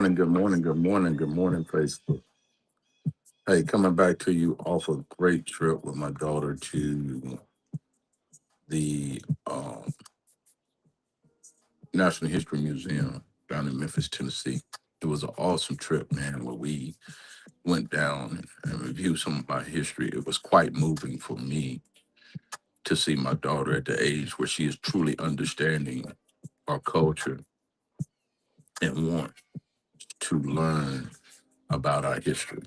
Good morning, good morning, good morning, Facebook. Hey, coming back to you off a great trip with my daughter to the National History Museum down in Memphis, Tennessee. It was an awesome trip, man, where we went down and reviewed some of my history. It was quite moving for me to see my daughter at the age where she is truly understanding our culture and want to learn about our history.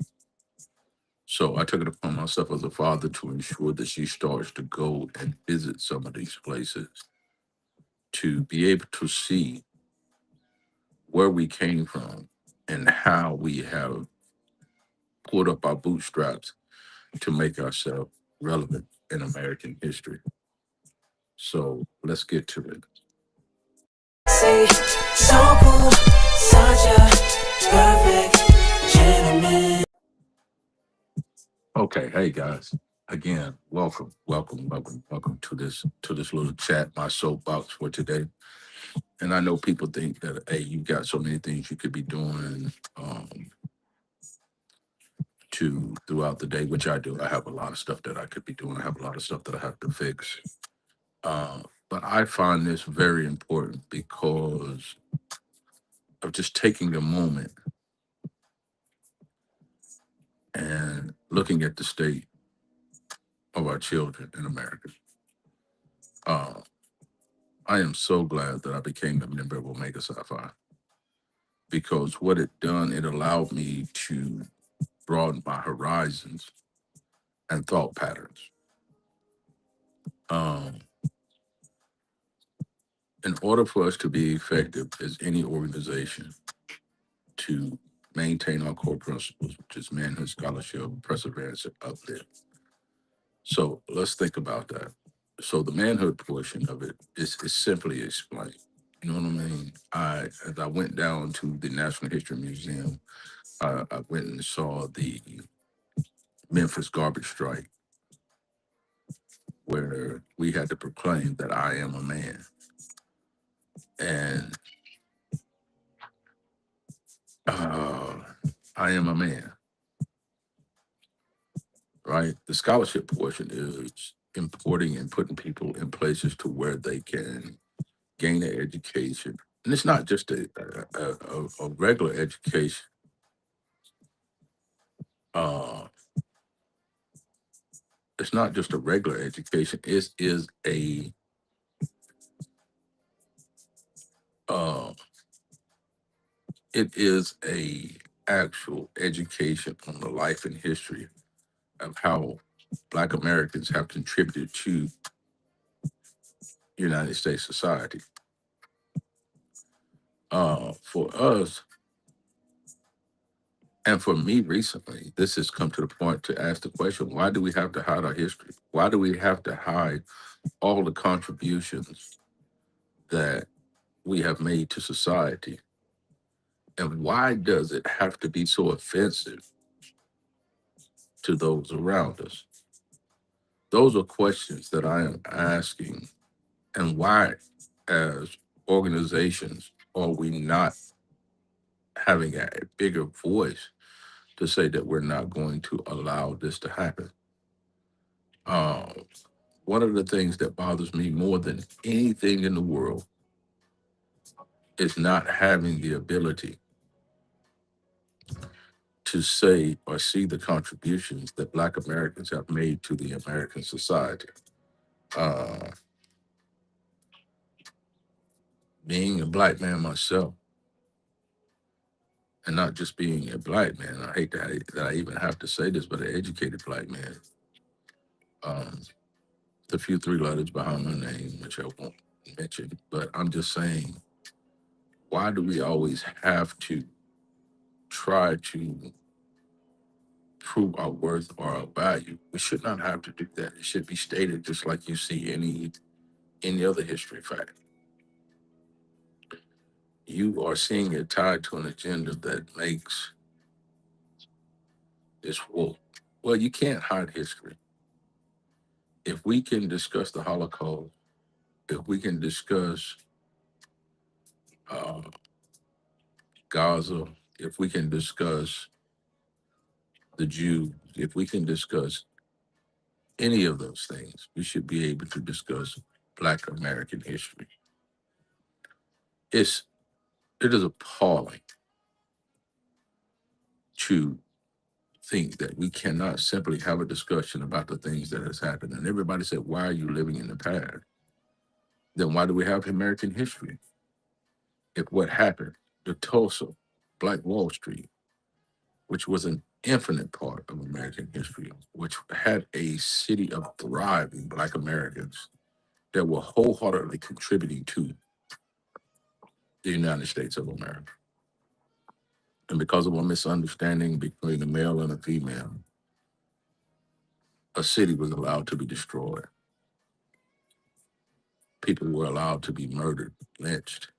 So I took it upon myself as a father to ensure that she starts to go and visit some of these places to be able to see where we came from and how we have pulled up our bootstraps to make ourselves relevant in American history. So let's get to it. Say, so cool, such a perfect gentleman. Okay, hey guys. Again, welcome to this little chat, my soapbox for today. And I know people think that, hey, you got so many things you could be doing to throughout the day, which I do. I have a lot of stuff that I could be doing. I have a lot of stuff that I have to fix. But I find this very important because of just taking a moment and looking at the state of our children in America. Uh, I am so glad that I became a member of Omega Sci-Fi because what it done, it allowed me to broaden my horizons and thought patterns. Um, in order for us to be effective as any organization to maintain our core principles, which is manhood, scholarship, perseverance, and uplift. So let's think about that. So the manhood portion of it is simply explained. You know what I mean? As I went down to the National History Museum, I went and saw the Memphis garbage strike, where we had to proclaim that I am a man, and uh, I am a man. Right? The scholarship portion is importing and putting people in places to where they can gain an education. And it's not just a regular education. Uh, it's not just a regular education. Uh, it is a actual education on the life and history of how Black Americans have contributed to United States society. For us, and for me recently, this has come to the point to ask the question, why do we have to hide our history? Why do we have to hide all the contributions that we have made to society? And why does it have to be so offensive to those around us? Those are questions that I am asking. And why, as organizations, are we not having a bigger voice to say that we're not going to allow this to happen? Um, One of the things that bothers me more than anything in the world is not having the ability to say or see the contributions that Black Americans have made to the American society. Uh, Being a Black man myself, and not just being a Black man, I hate that I even have to say this, but an educated Black man. Um, the few three letters behind my name, which I won't mention, but I'm just saying, why do we always have to try to prove our worth or our value? We should not have to do that. It should be stated just like you see any other history fact. You are seeing it tied to an agenda that makes this woke. Well, you can't hide history. If we can discuss the Holocaust, if we can discuss uh, Gaza, if we can discuss the Jews, if we can discuss any of those things, we should be able to discuss Black American history. It's it is appalling to think that we cannot simply have a discussion about the things that has happened. And everybody said, "Why are you living in the past?" Then why do we have American history? If what happened, the Tulsa, Black Wall Street, which was an infinite part of American history, which had a city of thriving Black Americans that were wholeheartedly contributing to the United States of America. And because of a misunderstanding between a male and a female, a city was allowed to be destroyed. People were allowed to be murdered, lynched.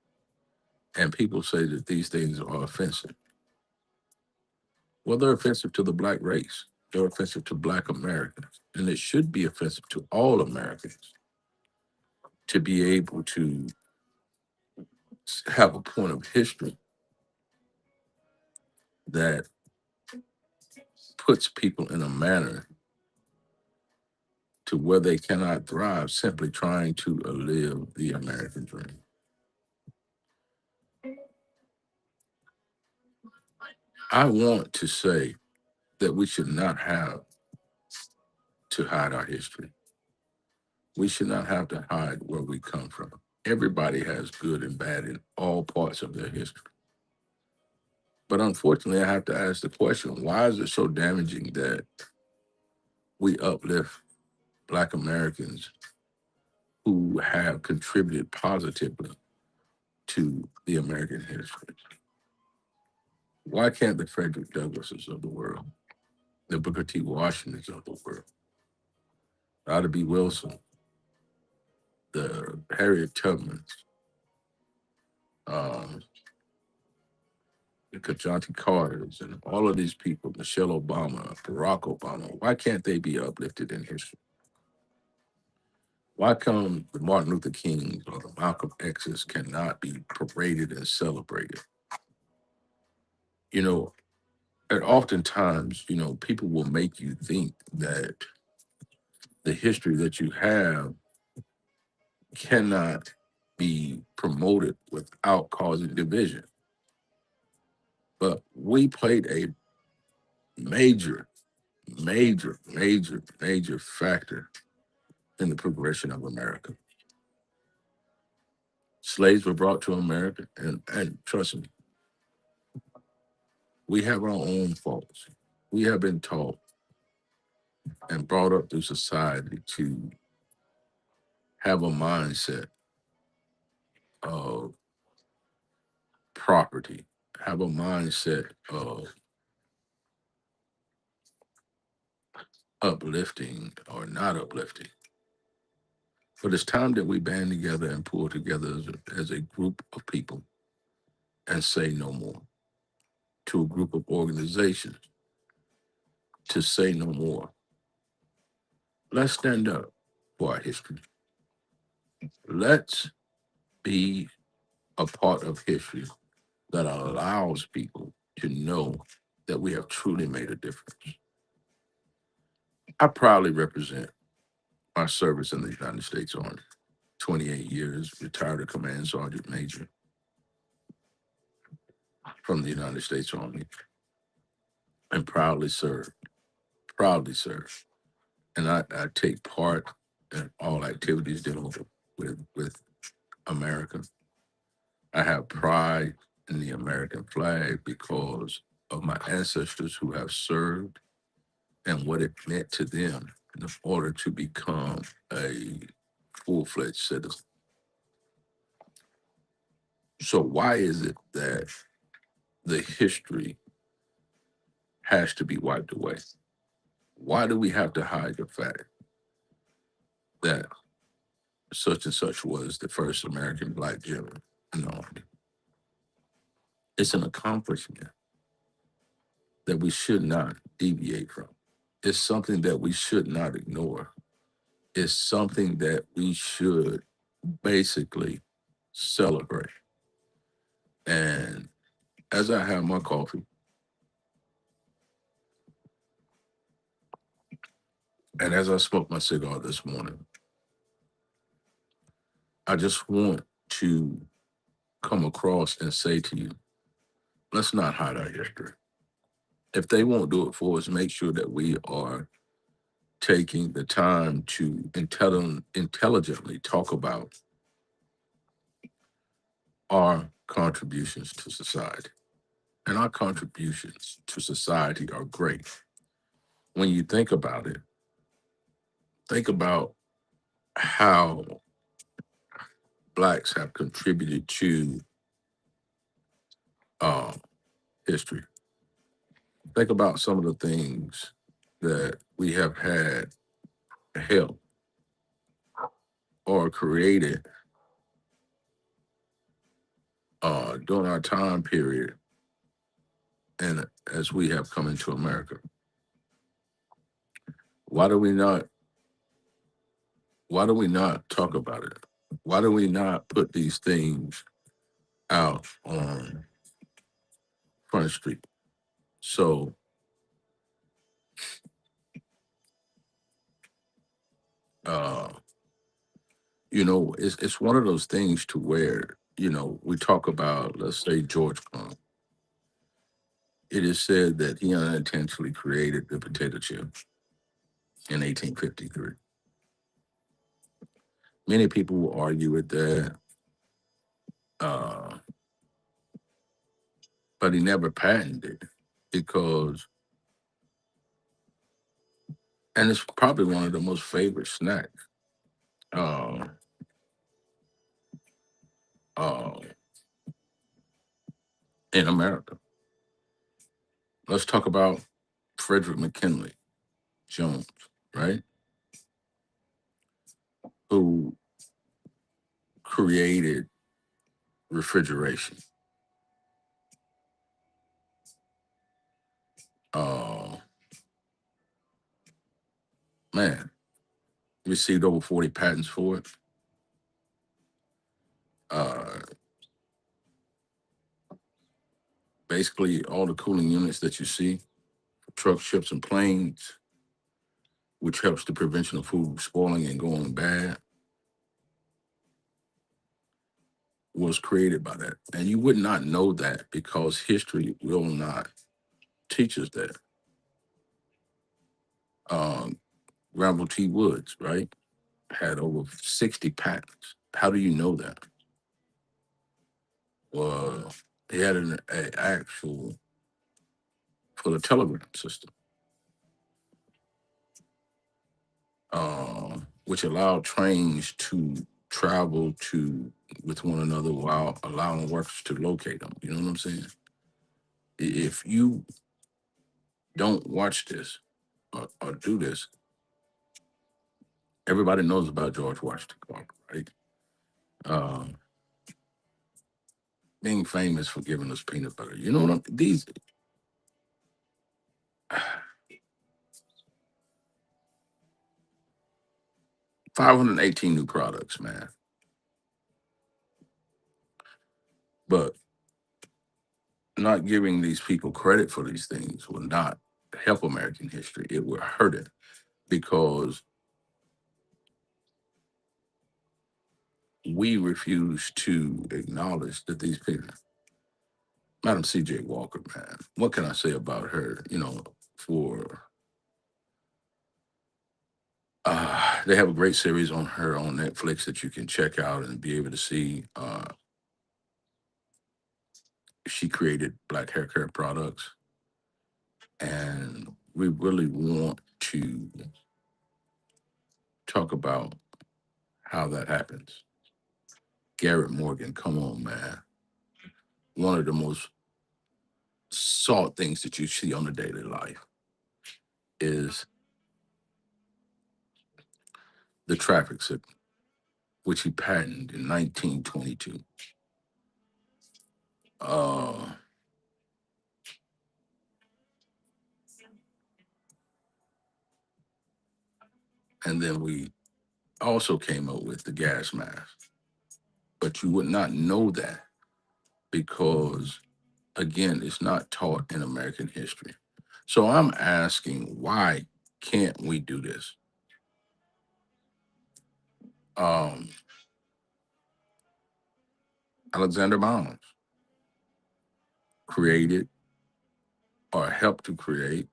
And people say that these things are offensive. Well, they're offensive to the Black race, they're offensive to Black Americans. And it should be offensive to all Americans to be able to have a point of history that puts people in a manner to where they cannot thrive simply trying to live the American dream. I want to say that we should not have to hide our history. We should not have to hide where we come from. Everybody has good and bad in all parts of their history. But unfortunately, I have to ask the question, why is it so damaging that we uplift Black Americans who have contributed positively to the American history? Why can't the Frederick Douglasses of the world, the Booker T. Washingtons of the world, Ida B. Wilson, the Harriet Tubmans, um, the Kajanti Carters, and all of these people, Michelle Obama, Barack Obama, why can't they be uplifted in history? Why come the Martin Luther Kings or the Malcolm X's cannot be paraded and celebrated? You know, and oftentimes, people will make you think that the history that you have cannot be promoted without causing division. But we played a major, major factor in the progression of America. Slaves were brought to America, and trust me, we have our own faults. We have been taught and brought up through society to have a mindset of property, have a mindset of uplifting or not uplifting. But it's time that we band together and pull together as a group of people and say no more to a group of organizations to say no more. Let's stand up for our history. Let's be a part of history that allows people to know that we have truly made a difference. I proudly represent my service in the United States Army. 28 years, retired a command sergeant major from the United States Army, and proudly served. And I take part in all activities dealing with America. I have pride in the American flag because of my ancestors who have served and what it meant to them in order to become a full-fledged citizen. So why is it that the history has to be wiped away? Why do we have to hide the fact that such and such was the first American Black general in the Army? It's an accomplishment that we should not deviate from. It's something that we should not ignore. It's something that we should basically celebrate. And As I have my coffee and as I smoke my cigar this morning, I just want to come across and say to you, let's not hide our history. If they won't do it for us, make sure that we are taking the time to intelligently talk about our contributions to society. And our contributions to society are great. When you think about it, think about how blacks have contributed to uh, history. Think about some of the things that we have had help or created during our time period and as we have come into America. Why do we not why do we not talk about it? Why do we not put these things out on Front Street? So, uh, it's one of those things to where, we talk about, let's say, George Crumb. It is said that he unintentionally created the potato chip in 1853. Many people will argue with that, uh, but he never patented it because, and it's probably one of the most favorite snacks uh, uh, in America. Let's talk about Frederick McKinley Jones, right? Who created refrigeration. Uh, Man, received over 40 patents for it. Uh, Basically, all the cooling units that you see, trucks, ships, and planes, which helps the prevention of food spoiling and going bad, was created by that. And you would not know that because history will not teach us that. Um, Granville T. Woods, right, had over 60 patents. How do you know that? Well, he had an actual for the telegram system, which allowed trains to travel to with one another while allowing workers to locate them. You know what I'm saying? If you don't watch this or do this, everybody knows about George Washington Carver, right? Um, Being famous for giving us peanut butter. You know what these 518 new products, man. But not giving these people credit for these things will not help American history. It will hurt it because we refuse to acknowledge that these people, Madam C.J. Walker, man, what can I say about her? For they have a great series on her on Netflix that you can check out and be able to see. She created black hair care products, and we really want to talk about how that happens. Garrett Morgan, come on, man. One of the most sought things that you see on a daily life is the traffic signal, which he patented in 1922. Uh, and then we also came up with the gas mask. But you would not know that because Again, it's not taught in American history. So I'm asking, why can't we do this? Um, Alexander Miles created or helped to create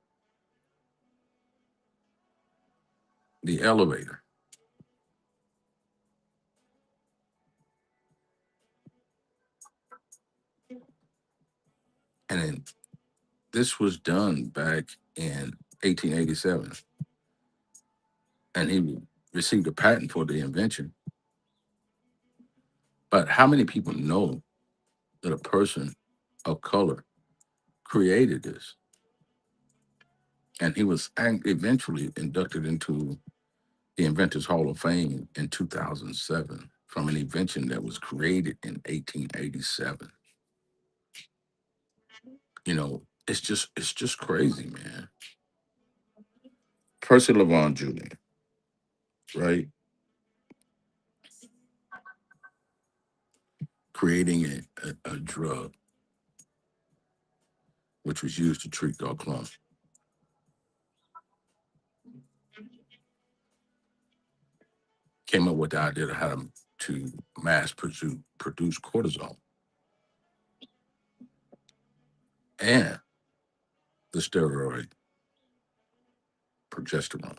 the elevator. And then this was done back in 1887. And he received a patent for the invention. But how many people know that a person of color created this? And he was eventually inducted into the Inventors Hall of Fame in 2007 from an invention that was created in 1887. It's just crazy, man. Percy LeVon Jr., right? Creating a drug which was used to treat glaucoma. Came up with the idea of how to mass produce cortisol and the steroid progesterone,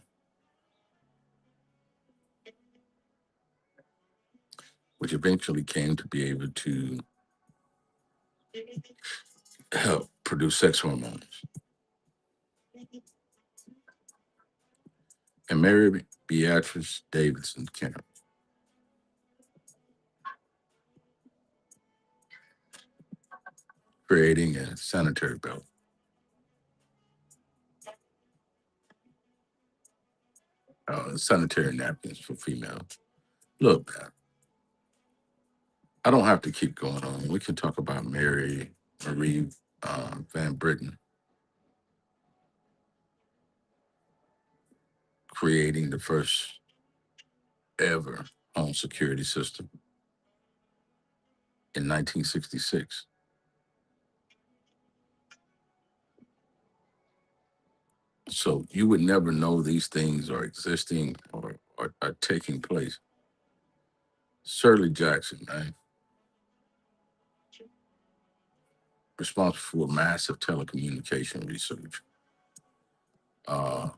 which eventually came to be able to help produce sex hormones. And Mary Beatrice Davidson Kemp, creating a sanitary belt, sanitary napkins for females. Look, man, I don't have to keep going on. We can talk about Mary Marie Van Britten creating the first ever home security system in 1966. So you would never know these things are existing or are taking place. Shirley Jackson, man, responsible for massive telecommunication research, uh,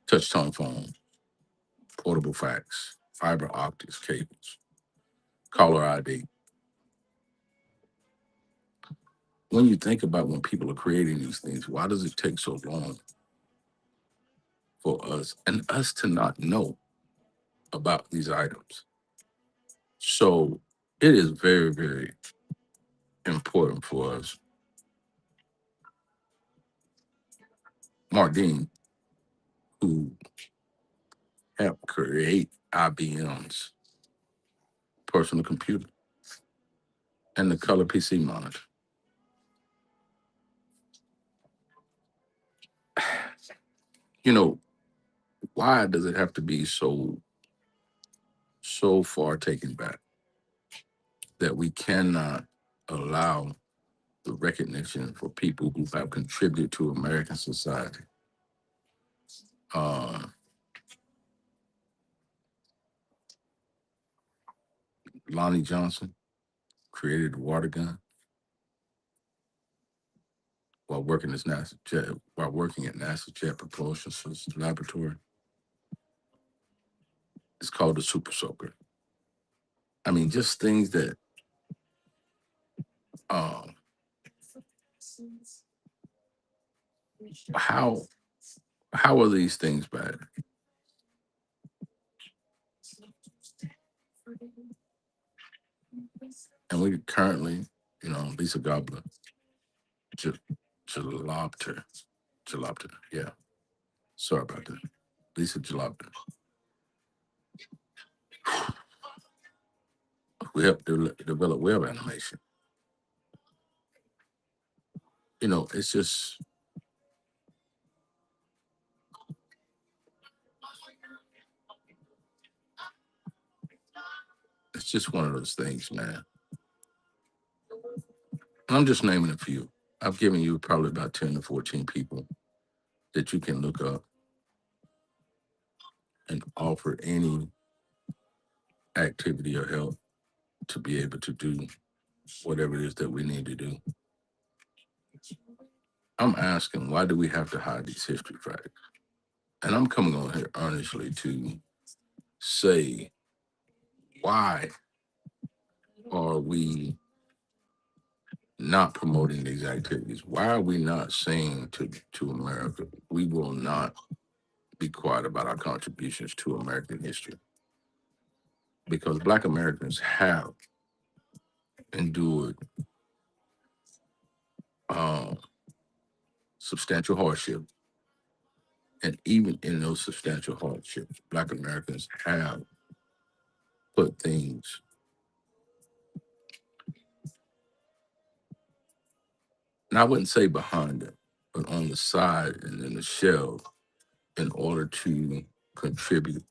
touch tone phone, portable fax, fiber optics cables, caller ID. When you think about when people are creating these things, why does it take so long for us and us to not know about these items? So it is very, very important for us. Mark Dean, who helped create IBM's personal computer and the color PC monitor. You know, why does it have to be so far taken back that we cannot allow the recognition for people who have contributed to American society? Uh, Lonnie Johnson created the water gun while working at NASA Jet Propulsion Systems Laboratory. It's called the Super Soaker. I mean, just things that um, how how are these things bad? And we currently, Lisa Gobler, J- Jalopter, Jalopter, yeah. Sorry about that. Lisa Jalopter. We helped develop web animation. It's just one of those things, man. And I'm just naming a few. I've given you probably about 10 to 14 people that you can look up and offer any activity or help to be able to do whatever it is that we need to do. I'm asking, why do we have to hide these history facts? And I'm coming on here earnestly to say, why are we not promoting these activities? Why are we not saying to America, we will not be quiet about our contributions to American history? Because Black Americans have endured uh, substantial hardship. And even in those substantial hardships, Black Americans have put things, and I wouldn't say behind them, but on the side and in the shelf in order to contribute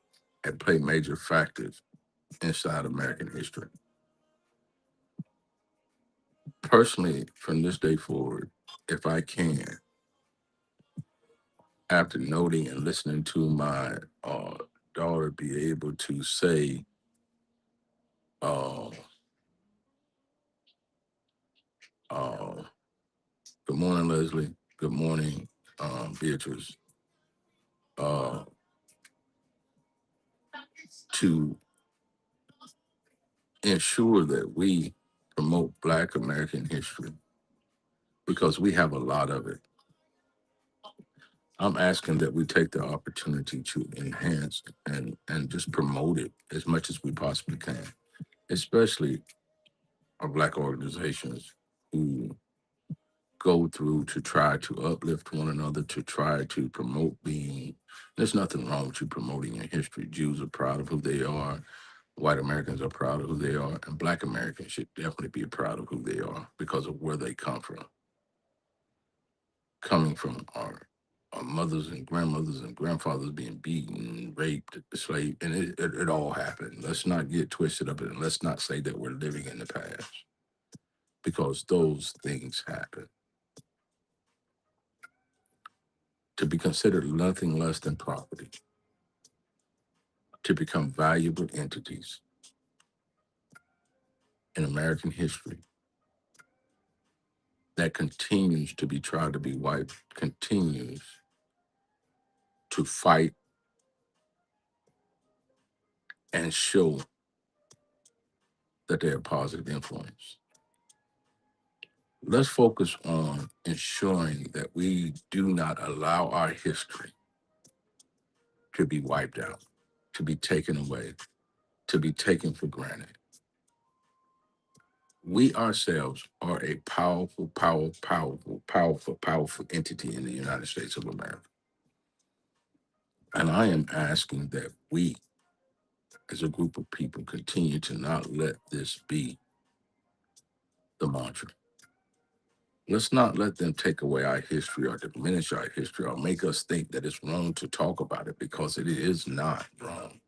and play major factors inside American history. Personally, from this day forward, if I can, after noting and listening to my daughter be able to say, uh, uh, good morning, Leslie. Good morning, Beatrice. Uh, to ensure that we promote Black American history because we have a lot of it. I'm asking that we take the opportunity to enhance and just promote it as much as we possibly can, especially our Black organizations who go through to try to uplift one another, to try to promote being. There's nothing wrong with you promoting your history. Jews are proud of who they are. White Americans are proud of who they are, and Black Americans should definitely be proud of who they are because of where they come from. Coming from our mothers and grandmothers and grandfathers being beaten, raped, enslaved, and it all happened. Let's not get twisted up and let's not say that we're living in the past because those things happen. To be considered nothing less than property, to become valuable entities in American history that continues to be tried to be white, continues to fight and show that they're a positive influence. Let's focus on ensuring that we do not allow our history to be wiped out, to be taken away, to be taken for granted. We ourselves are a powerful entity in the United States of America. And I am asking that we, as a group of people, continue to not let this be the mantra. Let's not let them take away our history or diminish our history or make us think that it's wrong to talk about it because it is not wrong.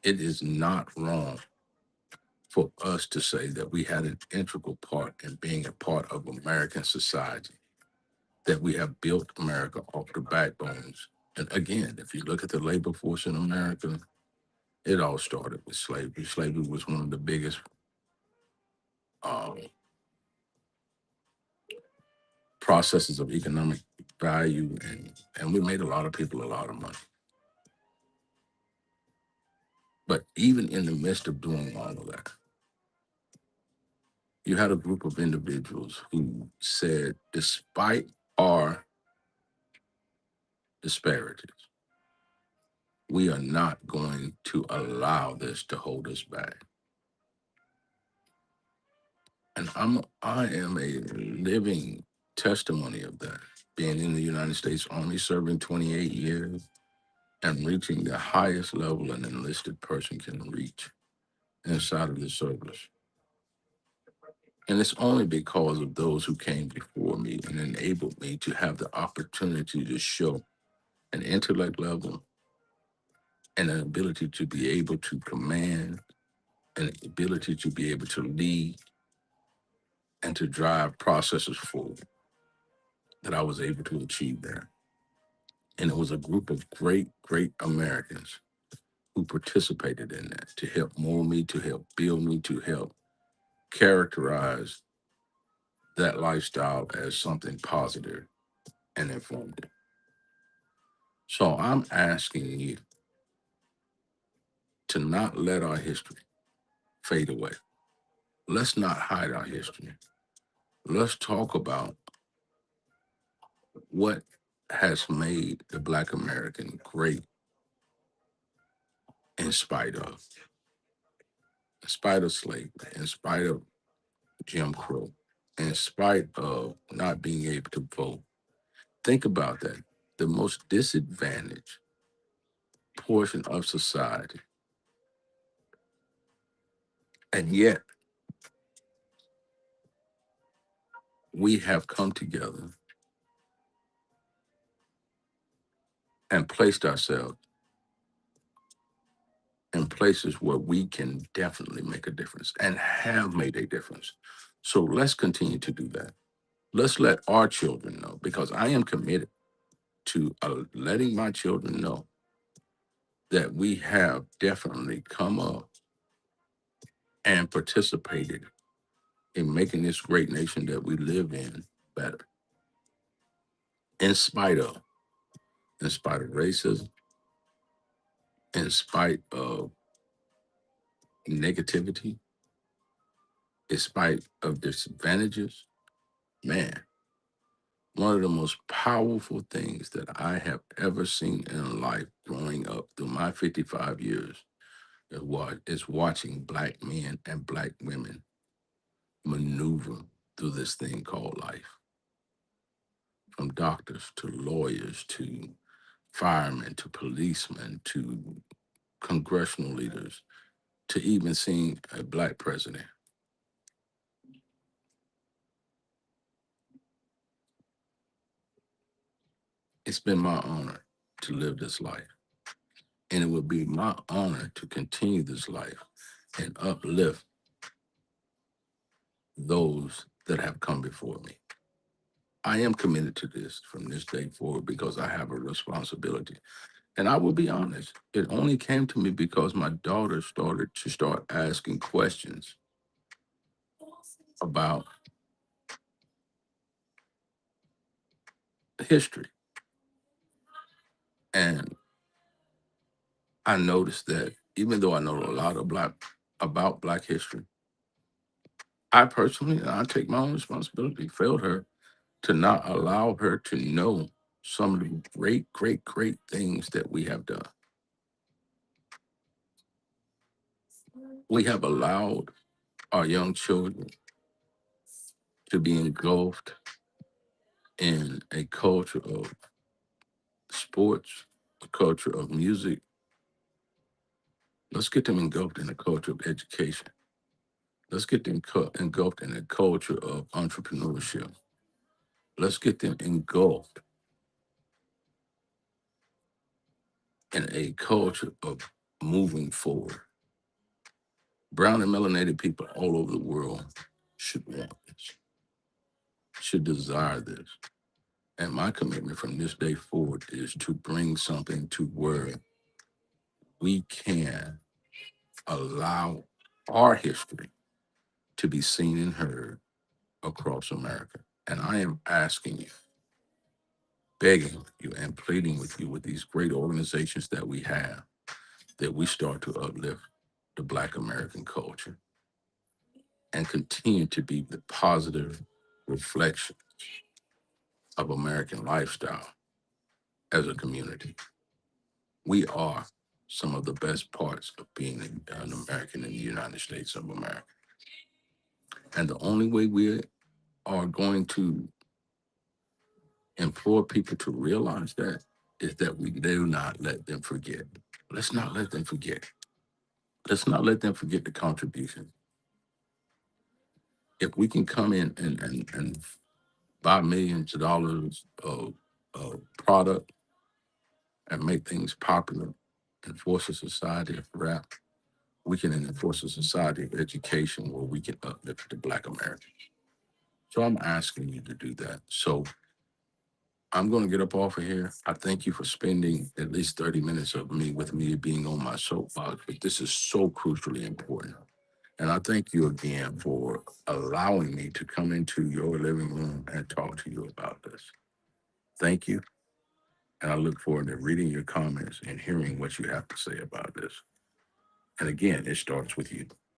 It is not wrong for us to say that we had an integral part in being a part of American society, that we have built America off the backbones. And again, if you look at the labor force in America, it all started with slavery. Slavery was one of the biggest um, processes of economic value, and we made a lot of people a lot of money. But even in the midst of doing all of that, you had a group of individuals who said, despite our disparities, we are not going to allow this to hold us back. And I am a living testimony of that. Being in the United States Army, serving 28 years, and reaching the highest level an enlisted person can reach inside of the service. And it's only because of those who came before me and enabled me to have the opportunity to show an intellect level and an ability to be able to command, an ability to be able to lead, and to drive processes forward that I was able to achieve that. And it was a group of great, great Americans who participated in that to help mold me, to help build me, to help characterize that lifestyle as something positive and informative. So I'm asking you to not let our history fade away. Let's not hide our history. Let's talk about what has made the Black American great in spite of slavery, in spite of Jim Crow, in spite of not being able to vote. Think about that. The most disadvantaged portion of society. And yet we have come together and placed ourselves in places where we can definitely make a difference and have made a difference. So let's continue to do that. Let's let our children know, because I am committed to letting my children know that we have definitely come up and participated in making this great nation that we live in better, in spite of, in spite of racism, in spite of negativity, in spite of disadvantages. Man, one of the most powerful things that I have ever seen in life growing up through my 55 years is watching Black men and Black women maneuver through this thing called life. From doctors to lawyers to firemen to policemen to congressional leaders to even seeing a Black president. It's been my honor to live this life. And it would be my honor to continue this life and uplift those that have come before me. I am committed to this from this day forward because I have a responsibility. And I will be honest, it only came to me because my daughter started to start asking questions about history. And I noticed that even though I know a lot of about Black history, I personally, and I take my own responsibility, failed her to not allow her to know some of the great, great, great things that we have done. We have allowed our young children to be engulfed in a culture of sports, a culture of music. Let's get them engulfed in a culture of education. Let's get them engulfed in a culture of entrepreneurship. Let's get them engulfed in a culture of moving forward. Brown and melanated people all over the world should want this, should desire this. And my commitment from this day forward is to bring something to where we can allow our history to be seen and heard across America. And I am asking you, begging you, and pleading with you with these great organizations that we have, that we start to uplift the Black American culture and continue to be the positive reflection of American lifestyle as a community. We are some of the best parts of being an American in the United States of America. And the only way we are going to implore people to realize that is that we do not let them forget. Let's not let them forget. Let's not let them forget the contribution. If we can come in and buy millions of dollars of product and make things popular, enforce a society of rap, we can enforce a society of education where we can uplift the Black American. So I'm asking you to do that. So I'm going to get up off of here. I thank you for spending at least 30 minutes of me with me being on my soapbox, but this is so crucially important. And I thank you again for allowing me to come into your living room and talk to you about this. Thank you. And I look forward to reading your comments and hearing what you have to say about this. And again, it starts with you.